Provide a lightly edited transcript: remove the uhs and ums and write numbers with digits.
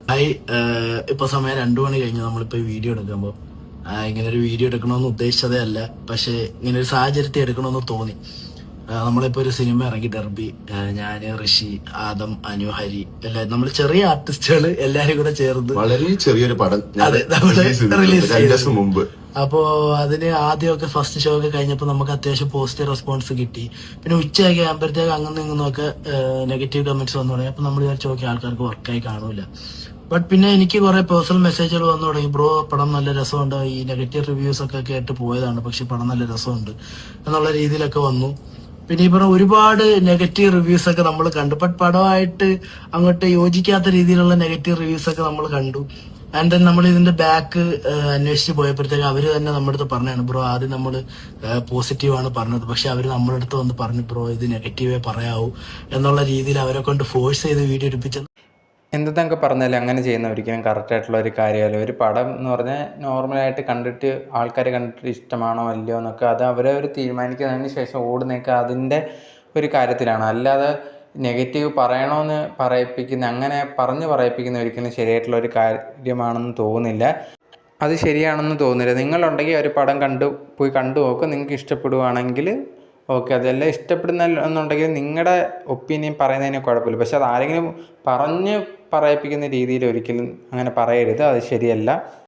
Hi, ഇപ്പൊ സമയം 2 മണി കഴിഞ്ഞു. നമ്മളിപ്പോ ഈ വീഡിയോ എടുക്കുമ്പോൾ ഇങ്ങനെ ഒരു വീഡിയോ എടുക്കണമെന്ന് ഉദ്ദേശിച്ചതേ അല്ല. പക്ഷെ ഇങ്ങനെ ഒരു സാഹചര്യത്തിൽ എടുക്കണമെന്ന് തോന്നി. നമ്മളിപ്പോ ഒരു സിനിമ ഇറങ്ങി, ഡെർബി. ഞാന്, ഋഷി, ആദം, അനു, ഹരി, എല്ലാരും നമ്മൾ ചെറിയ ആർട്ടിസ്റ്റുകൾ എല്ലാരും കൂടെ ചേർന്ന് വളരെ ചെറിയൊരു പടം അതെ നമ്മള് റിലീസ് 2 ദിവസം മുമ്പ്. അപ്പോ അതിന് ആദ്യമൊക്കെ ഫസ്റ്റ് ഷോ ഒക്കെ കഴിഞ്ഞപ്പോൾ നമുക്ക് അത്യാവശ്യം പോസിറ്റീവ് റെസ്പോൺസ് കിട്ടി. പിന്നെ ഉച്ചയൊക്കെ ആകുമ്പോഴത്തേക്ക് അങ്ങനെ ഇങ്ങനൊക്കെ നെഗറ്റീവ് കമന്റ്സ് വന്നു തുടങ്ങി. അപ്പൊ നമ്മൾ വിചാരിച്ചു നോക്കി ആൾക്കാർക്ക് വർക്കായി കാണൂല. ബട്ട് പിന്നെ എനിക്ക് കുറെ പേഴ്സണൽ മെസ്സേജുകൾ വന്നു തുടങ്ങി. ബ്രോ, പടം നല്ല രസമുണ്ട്, ഈ നെഗറ്റീവ് റിവ്യൂസ് ഒക്കെ കേട്ട് പോയതാണ്, പക്ഷെ പടം നല്ല രസമുണ്ട് എന്നുള്ള രീതിയിലൊക്കെ വന്നു. പിന്നെ ഈ പറഞ്ഞ ഒരുപാട് നെഗറ്റീവ് റിവ്യൂസ് ഒക്കെ നമ്മൾ കണ്ടു. ബട്ട് പടമായിട്ട് അങ്ങോട്ട് യോജിക്കാത്ത രീതിയിലുള്ള നെഗറ്റീവ് റിവ്യൂസ് ഒക്കെ നമ്മൾ കണ്ടു. ആൻഡ് ദെൻ നമ്മൾ ഇതിന്റെ ബാക്ക് അന്വേഷിച്ച് പോയപ്പോഴത്തേക്ക് അവര് തന്നെ നമ്മുടെ അടുത്ത് പറഞ്ഞാണ്, ബ്രോ ആദ്യം നമ്മൾ പോസിറ്റീവ് ആണ് പറഞ്ഞത്, പക്ഷെ അവര് നമ്മുടെ അടുത്ത് വന്ന് പറഞ്ഞു, ബ്രോ ഇത് നെഗറ്റീവേ പറയാവൂ എന്നുള്ള രീതിയിൽ അവരെ കൊണ്ട് ഫോഴ്സ് ചെയ്ത് വീഡിയോ എടുപ്പിച്ചത്. എന്തെന്നൊക്കെ പറഞ്ഞാലും അങ്ങനെ ചെയ്യുന്ന ഒരിക്കലും കറക്റ്റായിട്ടുള്ള ഒരു കാര്യമല്ല. ഒരു പടം എന്ന് പറഞ്ഞാൽ നോർമലായിട്ട് കണ്ടിട്ട് ആൾക്കാർ കണ്ടിട്ട് ഇഷ്ടമാണോ അല്ലയോ എന്നൊക്കെ അത് അവരവർ തീരുമാനിക്കുന്നതിന് ശേഷം ഓടുന്നതൊക്കെ അതിൻ്റെ ഒരു കാര്യത്തിലാണ്. അല്ലാതെ നെഗറ്റീവ് പറയണമെന്ന് പറയിപ്പിക്കുന്ന, അങ്ങനെ പറഞ്ഞ് പറയിപ്പിക്കുന്ന ഒരിക്കലും ശരിയായിട്ടുള്ള ഒരു കാര്യമാണെന്ന് തോന്നുന്നില്ല. അത് ശരിയാണെന്ന് തോന്നുന്നില്ല. നിങ്ങളുണ്ടെങ്കിൽ ഒരു പടം പോയി കണ്ടു നോക്കുക. നിങ്ങൾക്ക് ഇഷ്ടപ്പെടുവാണെങ്കിൽ ഓക്കെ. അതെല്ലാം ഇഷ്ടപ്പെടുന്ന എന്നുണ്ടെങ്കിൽ നിങ്ങളുടെ ഒപ്പീനിയൻ പറയുന്നതിന് കുഴപ്പമില്ല. പക്ഷെ അത് ആരെങ്കിലും പറഞ്ഞ് പറയിപ്പിക്കുന്ന രീതിയിൽ ഒരിക്കലും അങ്ങനെ പറയരുത്. അത് ശരിയല്ല.